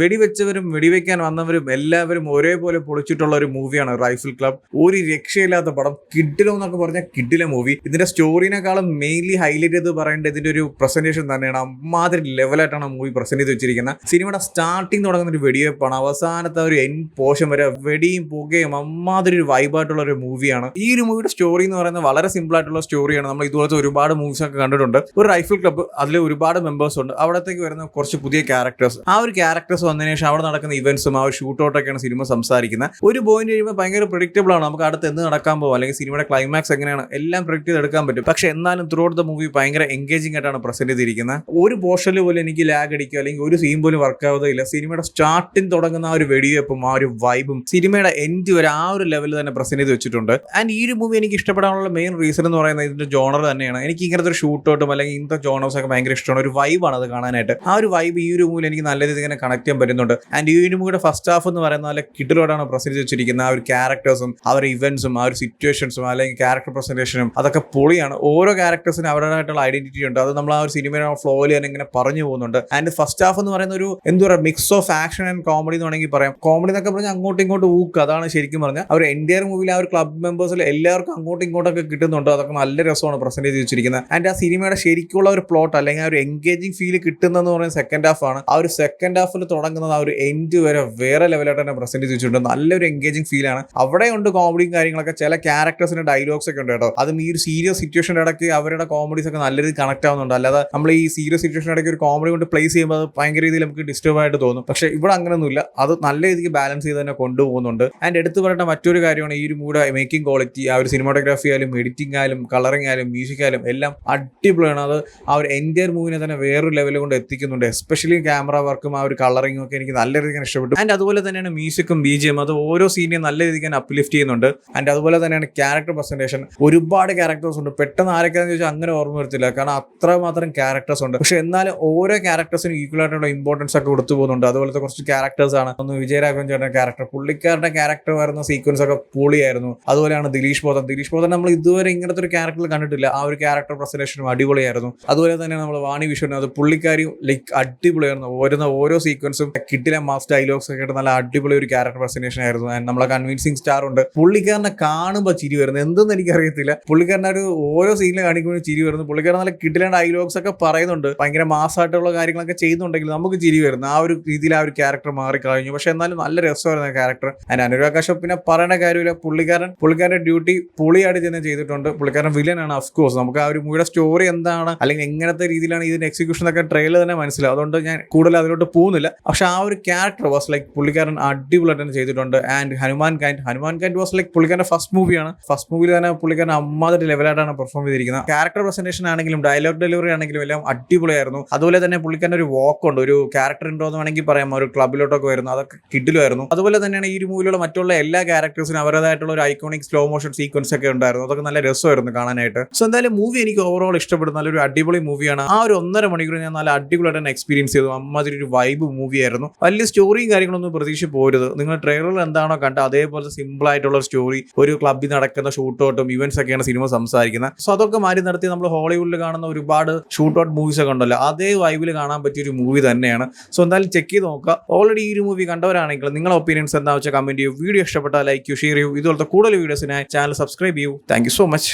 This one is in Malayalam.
വെടിവെച്ചവരും വെടിവെക്കാൻ വന്നവരും എല്ലാവരും ഒരേപോലെ പൊളിച്ചിട്ടുള്ള ഒരു മൂവിയാണ് റൈഫിൾ ക്ലബ്. ഒരു രക്ഷയില്ലാത്ത പടം, കിഡിലോ എന്നൊക്കെ പറഞ്ഞാൽ കിഡിലെ മൂവി. ഇതിന്റെ സ്റ്റോറിനെക്കാളും മെയിൻലി ഹൈലൈറ്റ് ചെയ്ത് പറയേണ്ടത് ഇതിന്റെ ഒരു പ്രസന്റേഷൻ തന്നെയാണ്. അമ്മാതിരി ലെവലായിട്ടാണ് മൂവി പ്രസന്റ് ചെയ്ത് വെച്ചിരിക്കുന്നത്. സിനിമയുടെ സ്റ്റാർട്ടിങ് തുടങ്ങുന്ന ഒരു വെടിവെപ്പാണ്, അവസാനത്തെ ഒരു എൻ പോർഷൻ വരെ വെടിയും പുകയും അമ്മാതിരി ഒരു വൈബായിട്ടുള്ള ഒരു മൂവിയാണ്. ഈ ഒരു മൂവിയുടെ സ്റ്റോറി എന്ന് പറയുന്നത് വളരെ സിമ്പിൾ ആയിട്ടുള്ള സ്റ്റോറിയാണ്. നമ്മൾ ഇതുപോലത്തെ ഒരുപാട് മൂവീസ് ഒക്കെ കണ്ടിട്ടുണ്ട്. ഒരു റൈഫിൾ ക്ലബ്ബ്, അതിൽ ഒരുപാട് മെമ്പേഴ്സ് ഉണ്ട്. അവിടത്തേക്ക് വരുന്ന കുറച്ച് പുതിയ ക്യാരക്ടേഴ്സ്, ആ ഒരു ക്യാരക്ടേഴ്സ് വന്നതിന് ശേഷം അവിടെ നടക്കുന്ന ഇവന്റ്സും ആ ഒരു ഷൂട്ടൗട്ടൊക്കെയാണ് സിനിമ സംസാരിക്കുന്നത്. ഒരു പോയിന്റ് കഴിയുമ്പോൾ ഭയങ്കര പ്രെഡിക്റ്റബിൾ ആണ്. നമുക്ക് അടുത്ത് എന്ത് നടക്കാൻ പോകും, അല്ലെങ്കിൽ സിനിമയുടെ ക്ലൈമാക്സ് എങ്ങനെയാണ്, എല്ലാം പ്രെഡിക്റ്റ് ചെയ്തെടുക്കാൻ പറ്റും. പക്ഷെ എന്നാലും ത്രൂ ഔട്ട് ദ മൂവി ഭയങ്കര എൻഗേജിംഗ് ആയിട്ടാണ് പ്രസന്റ് ചെയ്തിരിക്കുന്നത്. ഒരു പോർഷനിൽ പോലും എനിക്ക് ലാഗ് അടിക്കുക അല്ലെങ്കിൽ ഒരു സീൻ പോലും വർക്ക് ആവുകയില്ല. സിനിമയുടെ സ്റ്റാർട്ടിങ് തുടങ്ങുന്ന ആ ഒരു വെടിവെപ്പും ആ ഒരു വൈബും സിനിമയുടെ എൻഡ് വരെ ആ ഒരു ലെവലിൽ തന്നെ പ്രസന്റ് ചെയ്ത് വെച്ചിട്ടുണ്ട്. ആൻഡ് ഈ ഒരു മൂവി എനിക്ക് ഇഷ്ടപ്പെടാനുള്ള മെയിൻ റീസൺ എന്ന് പറയുന്നത് ഇതിന്റെ ജോണർ തന്നെയാണ്. എനിക്ക് ഇങ്ങനത്തെ ഒരു ഷൂട്ടൗട്ടും അല്ലെങ്കിൽ ഇങ്ങനത്തെ ജോണേഴ്സ് ഒക്കെ ഭയങ്കര ഇഷ്ടമാണ്. ഒരു വൈബാണ് അത് കാണാനായിട്ട്. ആ ഒരു വൈബ് ഈ ഒരു മൂവിൽ എനിക്ക് നല്ല രീതിയിൽ ഇങ്ങനെ കണക്ട് ചെയ്യാൻ പറ്റുന്നുണ്ട്. ആൻഡ് ഈ ഒരു മൂവിയുടെ ഫസ്റ്റ് ഹാഫ് എന്ന് പറയുന്നത് നല്ല കിഡിലോടാണ് പ്രസന്റ് ചെയ്ത് വെച്ചിരിക്കുന്നത്. ആ ഒരു ക്യാരക്ടേഴ്സും അവരുടെ ഇവന്റ്സും ആ ഒരു സിറ്റുവേഷൻസും അല്ലെങ്കിൽ ക്യാരക്ടർ പ്രസന്റേഷനും അതൊക്കെ പൊളിയാണ്. ഓരോ ക്യാരക്ടേഴ്സിനും അവരുടേതായിട്ടുള്ള ഐഡന്റിറ്റി ഉണ്ട്. അത് നമ്മൾ ആ ഒരു സിനിമയുടെ ഫ്ലോയിൽ തന്നെ ഇങ്ങനെ പറഞ്ഞു പോകുന്നുണ്ട്. ആൻഡ് ഫസ്റ്റ് ഹാഫ് എന്ന് പറയുന്ന ഒരു എന്താ പറയുക mix of action and comedy എന്ന് വേണമെങ്കിൽ പറയാം. കോമഡി എന്നൊക്കെ പറഞ്ഞാൽ അങ്ങോട്ടും ഇങ്ങോട്ടും ഊക്ക്, അതാണ് ശരിക്കും പറഞ്ഞാൽ അവർ എൻറ്റയർ മൂവിയിൽ ആ ഒരു ക്ലബ് മെമ്പേഴ്സിൽ എല്ലാവർക്കും അങ്ങോട്ടും ഇങ്ങോട്ടൊക്കെ കിട്ടുന്നുണ്ട്. അതൊക്കെ നല്ല രസമാണ് പ്രസന്റ് ചെയ്ത് വെച്ചിരിക്കുന്നത്. ആൻഡ് ആ സിനിമയുടെ ശരിക്കുള്ള ഒരു പ്ലോട്ട് അല്ലെങ്കിൽ ആ ഒരു എൻഗേജിംഗ് ഫീൽ കിട്ടുന്നതെന്ന് പറയുന്നത് സെക്കൻഡ് ഹാഫ് ആണ്. ആ ഒരു സെക്കൻഡ് ഹാഫിൽ തുടങ്ങുന്നത് ആ ഒരു എൻഡ് വരെ വേറെ ലെവലായിട്ട് തന്നെ പ്രസന്റ് ചെയ്ത് വെച്ചിട്ടുണ്ട്. നല്ലൊരു എൻഗേജിംഗ് ഫീൽ ആണ്. അവിടെ ഉണ്ട് കോമഡിയും കാര്യങ്ങളൊക്കെ, ചില ക്യാരക്ടേഴ്സിന്റെ ഡയലോഗ്സ് ഒക്കെ ഉണ്ട് കേട്ടോ. അതും ഈ ഒരു സീരിയസ് സിറ്റുവേഷൻ്റെ ഇടയ്ക്ക് അവരുടെ കോമഡീസ് ഒക്കെ നല്ല രീതിയിൽ കണക്ട് ആവുന്നുണ്ട്. അല്ലാതെ നമ്മൾ ഈ സീരിയസ് സിറ്റുവേഷൻ ഇടയ്ക്ക് ഒരു കോമഡി കൊണ്ട് പ്ലേസ് ചെയ്യുമ്പോൾ അത് ഭയങ്കര രീതിയിൽ നമുക്ക് ഡിസ്റ്റർബ് ആയിട്ട് തോന്നും. പക്ഷേ ഇവിടെ അങ്ങനെയൊന്നുമില്ല. അത് നല്ല രീതിക്ക് ബാലൻസ് ചെയ്ത് തന്നെ കൊണ്ടുപോകുന്നുണ്ട്. ആൻഡ് എടുത്തു പറയേണ്ട മറ്റൊരു കാര്യമാണ് ഈ ഒരു മൂവിയുടെ മേക്കിംഗ് ക്വാളിറ്റി. ആ ഒരു സിനിമാറ്റോഗ്രാഫി ആയാലും എഡിറ്റിംഗ് ആയാലും കളറിംഗ് ആയാലും മ്യൂസിക് ആയാലും എല്ലാം അടിപൊളിയാണ്. അത് ആ ഒരു എൻറ്റയർ മൂവിനെ തന്നെ വേറൊരു ലെവലിൽ കൊണ്ട് എത്തിക്കുന്നുണ്ട്. എസ്പെഷ്യലി ക്യാമറ വർക്കും ആ ഒരു കളറിംഗും ഒക്കെ എനിക്ക് നല്ല രീതിക്ക് ഇഷ്ടപ്പെട്ടു. ആൻഡ് അതുപോലെ തന്നെയാണ് മ്യൂസിക്കും BGM, അത് ഓരോ സീനെയും നല്ല രീതിക്ക് തന്നെ അപ്ലിഫ്റ്റ് ചെയ്യുന്നുണ്ട്. ആൻഡ് അതുപോലെ തന്നെയാണ് ക്യാരക്ടർ പ്രസന്റേഷൻ. ഒരുപാട് ക്യാരക്ടേഴ്സ് ഉണ്ട്. പെട്ടെന്ന് ആരൊക്കെയാണെന്ന് ചോദിച്ചാൽ അങ്ങനെ ഓർമ്മ വരത്തില്ല, കാരണം അത്രമാത്രം ക്യാരക്ടേഴ്സ് ഉണ്ട്. പക്ഷെ എന്നാലും ഓരോ ക്യാരക്ടേഴ്സിനും ഈക്വൽ ആയിട്ടുള്ള ഇമ്പോർട്ടൻസ് ഒക്കെ കൊടുത്തു പോകുന്നുണ്ട്. അതുപോലത്തെ കുറച്ച് ക്യാരക്ടേഴ്സ് ആണ്. ഒന്ന് വിജയരാഘവൻ ചേട്ടൻ്റെ ക്യാരക്ടർ, പുള്ളിക്കാരുടെ ക്യാരക്ടർ വരുന്ന സീക്വൻസ് ഒക്കെ പൊളിയായിരുന്നു. അതുപോലെയാണ് ദിലീഷ് പോതൻ നമ്മൾ ഇതുവരെ ഇങ്ങനത്തെ ഒരു ക്യാരക്ടർ കണ്ടിട്ടില്ല. ആ ഒരു ക്യാരക്ടർ പ്രസന്റേഷനും അടിപൊളിയായിരുന്നു. അതുപോലെ തന്നെ നമ്മൾ വാണി വിശ്വൻ, അത് പുള്ളിക്കാരിയും ലൈക്ക് അടിപൊളിയായിരുന്നു. വരുന്ന ഓരോ സീക്വൻസും കിട്ടിലെ മാസ് ഡയലോഗ്സ് ഒക്കെ ആയിട്ട് നല്ല അടിപൊളി ഒരു ക്യാരക്ടർ പ്രസന്റേഷൻ ആയിരുന്നു. ആൻഡ് നമ്മളെ കൺവിൻസിങ് സ്റ്റാർ ഉണ്ട്. പുള്ളിക്കാരനെ കാണുമ്പോൾ ചിരി വരുന്നത് എന്തെന്ന് എനിക്കറിയത്തില്ല. പുള്ളിക്കാരൻ്റെ ഒരു ഓരോ സീനിൽ കാണിക്കുമ്പോൾ ചിരി വരുന്നു. പുള്ളിക്കാരൻ നല്ല കിട്ടിലെ ഡയലോഗ്സ് ഒക്കെ പറയുന്നുണ്ട്, ഭയങ്കര മാസമായിട്ടുള്ള കാര്യങ്ങളൊക്കെ ചെയ്യുന്നുണ്ടെങ്കിൽ നമുക്ക് ചിരി വരുന്നു. ആ ഒരു രീതിയിൽ ആ ഒരു ക്യാരക്ടർ മാറിക്കഴിഞ്ഞു. പക്ഷെ എന്നാലും നല്ല രസമായിരുന്നു ആ ക്യാരക്ടർ. ആൻഡ് അനുരാഗ് കശ്യപ് പിന്നെ പറയേണ്ട കാര്യമില്ല. പുള്ളിക്കാരൻ്റെ ഡ്യൂട്ടി പൊളിയായിട്ട് തന്നെ ചെയ്തിട്ടുണ്ട്. പുള്ളിക്കാരൻ വില്ലനാണ്. ഓഫ്കോഴ്സ് നമുക്ക് ആ ഒരു മൂവിയുടെ സ്റ്റോറി എന്താണ് അല്ലെങ്കിൽ എങ്ങനത്തെ രീതിയിലാണ് ഇതിന്റെ എക്സിക്യൂഷൻ ഒക്കെ ട്രെയിലർ തന്നെ മനസ്സിലാവും. അതുകൊണ്ട് ഞാൻ കൂടുതൽ അതിലോട്ട് പോകുന്നില്ല. പക്ഷെ ആ ഒരു ക്യാരക്ടർ വാസ് ലൈക്ക് പുള്ളിക്കാരൻ അടിപൊളിയായിട്ട് തന്നെ ചെയ്തിട്ടുണ്ട്. And Hanuman kind was like പുള്ളിക്കാരൻ്റെ ഫസ്റ്റ് മൂവിയാണ്. ഫസ്റ്റ് മൂവിയിൽ തന്നെ പുള്ളിക്കാരൻ അമ്മാതിരി ലെവലായിട്ടാണ് പെർഫോം ചെയ്തിരിക്കുന്നത്. ക്യാരക്ടർ പ്രസന്റേഷൻ ആണെങ്കിലും ഡയലോഗ് ഡെലിവറി ആണെങ്കിലും എല്ലാം അടിപൊളിയായിരുന്നു. അതുപോലെ തന്നെ പുള്ളിക്കാരൻ്റെ ഒരു വാക്ക് ഉണ്ട്, ഒരു ക്യാരക്ടർ ഉണ്ടോ എന്ന് വേണമെങ്കിൽ പറയാം. ഒരു ക്ലബിലോട്ടൊക്കെ വരുന്നു, അതൊക്കെ കിഡിലുമായിരുന്നു. അതുപോലെ തന്നെയാണ് ഈ ഒരു മൂവിയിലുള്ള മറ്റുള്ള എല്ലാ ക്യാരക്ടേഴ്സിനും അവരുടേതായിട്ടുള്ള ഒരു ഐക്കോണിക് സ്ലോ മോഷൻ സീക്വൻസ് ഒക്കെ ഉണ്ടായിരുന്നു. അതൊക്കെ നല്ല രസമായിരുന്നു കാണാനായിട്ട്. സോ എന്തായാലും മൂവി എനിക്ക് ഓവറോൾ ഇഷ്ടപ്പെടുന്ന നല്ലൊരു അടിപൊളി മൂവിയാണ്. ആ ഒരു 1.5 മണിക്കൂർ ഞാൻ നല്ല അടിപൊളിയായിട്ട് തന്നെ എക്സ്പീരിയൻസ് ചെയ്തു. അമ്മാതിരി ഒരു വൈബ് മൂവിയായിരുന്നു. വലിയ സ്റ്റോറിയും കാര്യങ്ങളൊന്നും പ്രതീക്ഷിച്ച് പോരുത്. നിങ്ങൾ ട്രെയിലറിൽ എന്താണോ കണ്ടത് അതേപോലെ സിമ്പിൾ ആയിട്ടുള്ള സ്റ്റോറി, ഒരു ക്ലബ്ബിൽ നടക്കുന്ന ഷൂട്ടൗട്ടും ഇവന്റ്സ് ഒക്കെയാണ് സിനിമ സംസാരിക്കുന്നത്. സോ അതൊക്കെ മാറി നടത്തി നമ്മൾ ഹോളിവുഡിൽ കാണുന്ന ഒരുപാട് ഷൂട്ടൗട്ട് മൂവീസ് ഒക്കെ ഉണ്ടല്ലോ, അതേ വൈബിൽ കാണാൻ പറ്റിയ ഒരു മൂവി തന്നെയാണ്. സോ എന്തായാലും ചെക്ക് ചെയ്ത് നോക്കുക. ഓൾറെഡി ഈ ഒരു മൂവി കണ്ടവരാണെങ്കിൽ നിങ്ങളുടെ ഒപ്പീനിയൻസ് എന്താ വെച്ചാൽ കമന്റ് ചെയ്യൂ. വീഡിയോ ഇഷ്ടപ്പെട്ടാൽ ലൈക്ക് ചെയ്യൂ, ഷെയർ ചെയ്യൂ. ഇതുപോലത്തെ കൂടുതൽ വീഡിയോസിനായി ചാനൽ സബ്സ്ക്രൈബ് ചെയ്യൂ. Thank you so much.